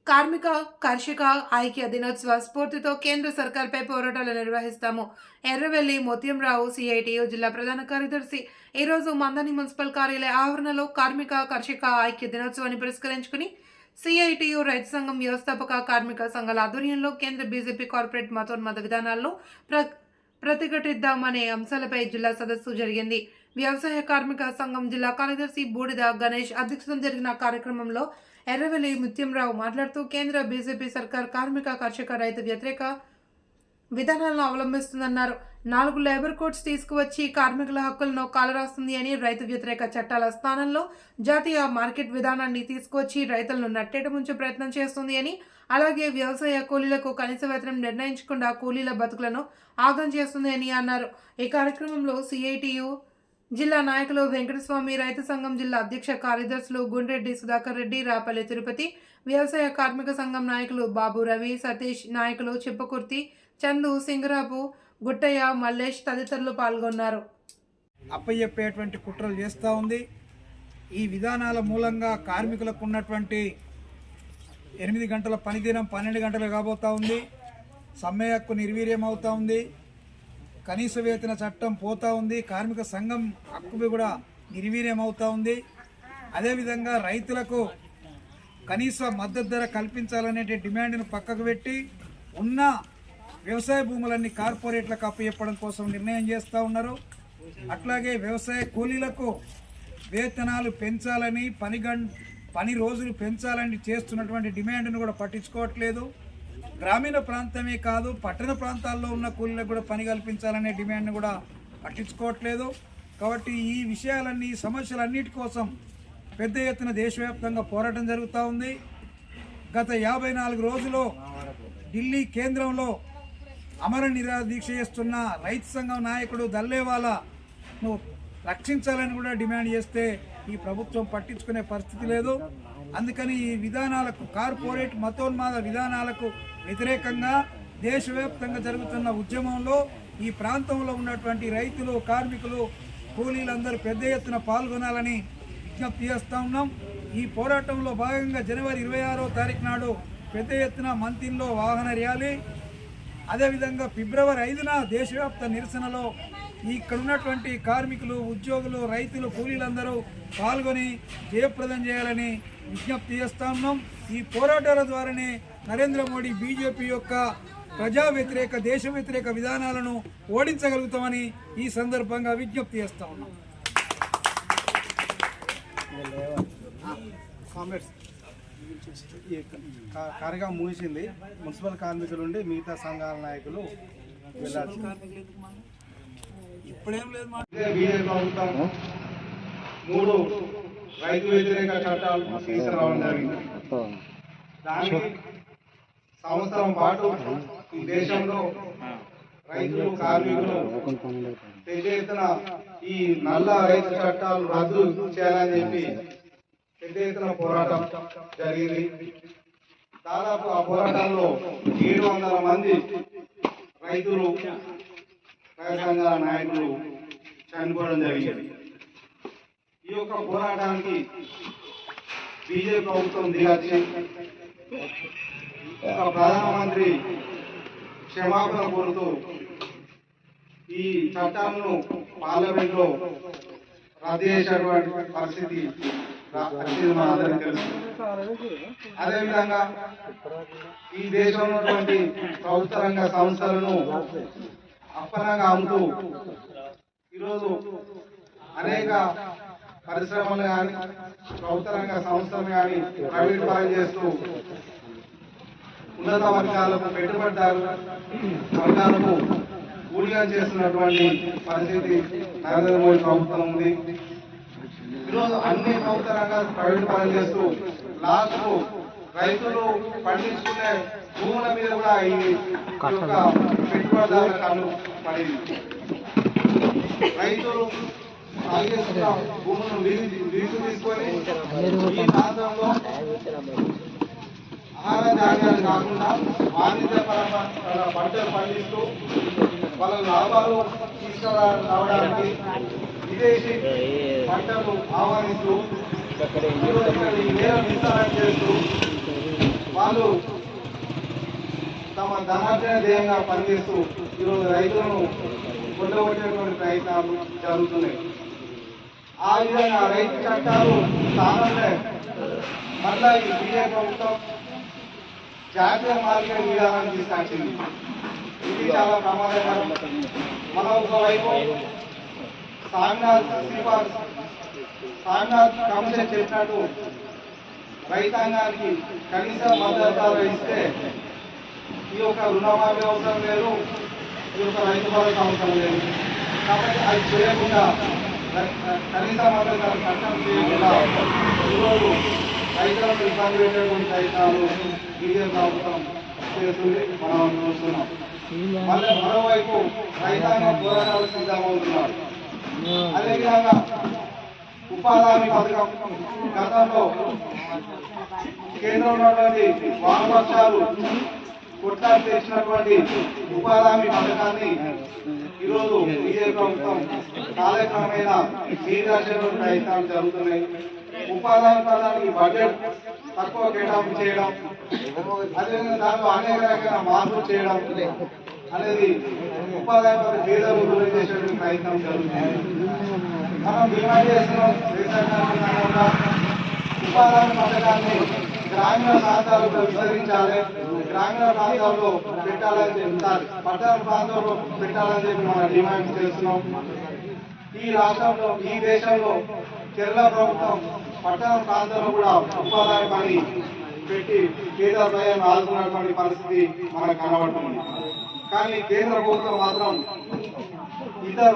కార్మిక కర్షక ఐక్య దినోత్సవ స్ఫూర్తితో కేంద్ర సర్కార్పై పోరాటాలు నిర్వహిస్తాము. ఎర్రవెల్లి ముత్యంరావు సిఐటియు జిల్లా ప్రధాన కార్యదర్శి ఈరోజు మందని మున్సిపల్ కార్యాలయ ఆవరణలో కార్మిక కర్షక ఐక్య దినోత్సవాన్ని పురస్కరించుకుని సిఐటియు రైతు సంఘం వ్యవస్థాపక కార్మిక సంఘాల ఆధ్వర్యంలో కేంద్ర బీజేపీ కార్పొరేట్ మతోన్మత విధానాల్లో ప్రతిఘటిద్దామనే అంశాలపై జిల్లా సదస్సు జరిగింది. వ్యవసాయ కార్మిక సంఘం జిల్లా కార్యదర్శి బూడిద గణేష్ అధ్యక్షతన జరిగిన కార్యక్రమంలో ఎర్రవెల్లి ముత్యంరావు మాట్లాడుతూ కేంద్ర బీజేపీ సర్కార్ కార్మిక కర్షక రైతు వ్యతిరేక విధానాలను అవలంబిస్తుందన్నారు. 4 లేబర్ కోడ్స్ తీసుకువచ్చి కార్మికుల హక్కులను కాలరాస్తుంది అని, రైతు వ్యతిరేక చట్టాల స్థానంలో జాతీయ మార్కెట్ విధానాన్ని తీసుకువచ్చి రైతులను నట్టేట ముంచే ప్రయత్నం చేస్తుంది అని, అలాగే వ్యవసాయ కూలీలకు కనీస వేతనం నిర్ణయించకుండా కూలీల బతుకులను ఆగం చేస్తుంది అని అన్నారు. ఈ కార్యక్రమంలో సిఐటియు జిల్లా నాయకులు వెంకటస్వామి, రైతు సంఘం జిల్లా అధ్యక్ష కార్యదర్శులు గుండ్రెడ్డి సుధాకర్ రెడ్డి, రాపల్లి తిరుపతి, వ్యవసాయ కార్మిక సంఘం నాయకులు బాబు రవి, సతీష్, నాయకులు చిప్పకుర్తి, చందు, సింగరాపు, గుట్టయ్య, మల్లేష్ తదితరులు పాల్గొన్నారు. అప్పయ్యప్పేటువంటి కుట్రలు చేస్తూ ఉంది. ఈ విధానాల మూలంగా కార్మికులకు ఉన్నటువంటి 8 గంటల పనిదినం 12 గంటలు కాబోతూ ఉంది. సమ్మె హక్కు నిర్వీర్యం అవుతూ ఉంది. కనీస వేతన చట్టం పోతూ ఉంది. కార్మిక సంఘం హక్కు కూడా నిర్వీర్యం అవుతూ ఉంది. అదేవిధంగా రైతులకు కనీస మద్దతు ధర కల్పించాలనే డిమాండ్ను పక్కకు పెట్టి ఉన్న వ్యవసాయ భూములన్నీ కార్పొరేట్లకు అప్పచెప్పడం కోసం నిర్ణయం చేస్తూ ఉన్నారు. అట్లాగే వ్యవసాయ కూలీలకు వేతనాలు పెంచాలని, పని రోజులు పెంచాలని చేస్తున్నటువంటి డిమాండ్ను కూడా పట్టించుకోవట్లేదు. గ్రామీణ ప్రాంతమే కాదు, పట్టణ ప్రాంతాల్లో ఉన్న కూలీలకు కూడా పని కల్పించాలనే డిమాండ్ను కూడా పట్టించుకోవట్లేదు. కాబట్టి ఈ విషయాలన్నీ, సమస్యలన్నిటి కోసం పెద్ద ఎత్తున దేశవ్యాప్తంగా పోరాటం జరుగుతూ ఉంది. గత 54 రోజులు ఢిల్లీ కేంద్రంలో అమర నిరాదీక్ష చేస్తున్న రైతు సంఘం నాయకుడు దల్లేవాలాను రక్షించాలని కూడా డిమాండ్ చేస్తే ఈ ప్రభుత్వం పట్టించుకునే పరిస్థితి లేదు. అందుకని ఈ విధానాలకు, కార్పొరేట్ మతోన్మాద విధానాలకు వ్యతిరేకంగా దేశవ్యాప్తంగా జరుగుతున్న ఉద్యమంలో ఈ ప్రాంతంలో ఉన్నటువంటి రైతులు, కార్మికులు, కూలీలందరూ పెద్ద ఎత్తున పాల్గొనాలని విజ్ఞప్తి చేస్తూ ఉన్నాం. ఈ పోరాటంలో భాగంగా జనవరి 26వ తారీఖు నాడు పెద్ద ఎత్తున మంతిన్లో వాహన ర్యాలీ, అదేవిధంగా ఫిబ్రవరి 5న దేశవ్యాప్త నిరసనలో ఇక్కడ ఉన్నటువంటి కార్మికులు, ఉద్యోగులు, రైతులు, కూలీలందరూ పాల్గొని జయప్రదం చేయాలని విజ్ఞప్తి చేస్తూ ఉన్నాం. ఈ పోరాటాల ద్వారానే నరేంద్ర మోడీ బీజేపీ యొక్క ప్రజా వ్యతిరేక, దేశ వ్యతిరేక విధానాలను ఓడించగలుగుతామని ఈ సందర్భంగా విజ్ఞప్తి చేస్తూ ఉన్నాం. కార్యక్రమం ముగిసింది. మున్సిపల్ కార్మికులు ఉండి మిగతా సంఘాల నాయకులు వెళ్ళాల్సి. ఇప్పుడేం లేదు. బీజేపీ ప్రభుత్వం 3 రైతు వ్యతిరేక చట్టాలు తీసుకురావడం జరిగింది. దానికి సంవత్సరం పాటు ఈ దేశంలో రైతులు, కార్మికులు పెద్ద ఎత్తున ఈ నల్ల రైతు చట్టాలు రద్దు చేయాలని చెప్పి పెద్ద ఎత్తున పోరాటం జరిగింది. దాదాపు ఆ పోరాటంలో 700 మంది రైతులు, రైతు సంఘాల నాయకులు చనిపోవడం జరిగింది. ఈ యొక్క పోరాటానికి బీజేపీ ప్రభుత్వం దిగొచ్చి ఒక ప్రధానమంత్రి క్షమాపణ కోరుతూ ఈ చట్టాలను పార్లమెంట్లో రద్దు చేసేటువంటి పరిస్థితి మనందరికీ తెలుసు. అదేవిధంగా ఈ దేశంలో ఉన్నటువంటి ప్రభుత్వ రంగ సంస్థలను అప్పనంగా అమ్ముతూ ఈరోజు అనేక పరిశ్రమలు కానీ, ప్రభుత్వ రంగ సంస్థలు కానీ ప్రైవేట్ పరం చేస్తూ ఉన్నత వర్గాలకు, పెట్టుబడిదారు వర్గాలకు ఊడిగా చేస్తున్నటువంటి పరిస్థితి నరేంద్ర మోడీ ప్రభుత్వం ఉంది. ఈరోజు అన్ని ప్రభుత్వ రంగాలు ప్రైవేట్ పరం చేస్తూ లాస్ట్కు రైతులు పండించుకునే భూముల మీద కూడా ఈ యొక్క పెట్టుబడిదారుల కన్ను పడింది. రైతులు సాగుచేస్తున్న భూములను లీజు తీసుకొని ఈ ప్రాంతంలో ఆహార ధాన్యాలు కాకుండా వాణిజ్యపరమైన పంటలు పండిస్తూ వాళ్ళ లాభాలు తీసుకురావడానికి విదేశీ పంటలు ఆహ్వానిస్తూ ఈ నేల విస్తరణ చేస్తూ వాళ్ళు తమ ధనార్జన ధ్యేయంగా పనిచేస్తూ ఈరోజు రైతులను కొట్టగొట్టేటువంటి ప్రయత్నాలు జరుగుతున్నాయి. ఆ విధంగా రైతు చట్టాలు స్థానంలో మళ్ళా ఈ బీజేపీ ప్రభుత్వం జాతీయ మార్కెట్ విధానాన్ని తీసుకొచ్చింది. ఇది చాలా ప్రమాదకరం. మనం ఒకవైపు స్వామినాథ్ కమిషన్ చెప్పినట్టు రైతాంగానికి కనీస మద్దతు ధర ఇస్తే ఈ యొక్క రుణమాఫీ అవసరం లేదు, ఈ యొక్క రైతు భరోసా అవసరం లేదు. కాబట్టి అది చేయకుండా కనీస మద్దతు ధర చట్టం చేయకుండా ఈరోజు రైతులకు ఇబ్బంది పెట్టేటువంటి ప్రయత్నాలు బీజేపీ ప్రభుత్వం చేస్తుంది, మనం చూస్తున్నాం. మళ్ళీ మరోవైపు రైతాంగం పోరాటాలు సిద్ధమవుతున్నారు. అదేవిధంగా ఉపాధి హామీ పథకం గతంలో కేంద్రంలో వామపక్షాలు కొట్లాడి తెచ్చినటువంటి ఉపాధి హామీ పథకాన్ని ఈరోజు బీజేపీ ప్రభుత్వం కాలక్రమేణా నీరాశటువంటి ప్రయత్నాలు జరుగుతున్నాయి. ఉపాధి హామీ పథకానికి బడ్జెట్ తక్కువ కేటాయింపు చేయడం, అదేవిధంగా దాంట్లో అనేక రకాల మార్పులు చేయడం అనేది ఉపాధి హామీ పేదలు గురి చేసేటువంటి ప్రయత్నం జరుగుతుంది. మనం డిమాండ్ చేస్తున్నాం ఉపాధి హామీ పథకాన్ని గ్రామీణ ప్రాంతాలకు విస్తరించాలి, గ్రామీణ ప్రాంతాల్లో పెట్టాలని చెప్తారు, పట్టణ ప్రాంతాల్లో పెట్టాలని చెప్పి మనం డిమాండ్ చేస్తున్నాం. ఈ రాష్ట్రంలో ఈ దేశంలో కేరళ ప్రభుత్వం పట్టణ ప్రాంతాల్లో కూడా ఉపాధి పని పెట్టి పేద ప్రజలను ఆదుకున్నటువంటి పరిస్థితి మనకు కనబడుతుంది. కానీ కేంద్ర ప్రభుత్వం మాత్రం ఇతర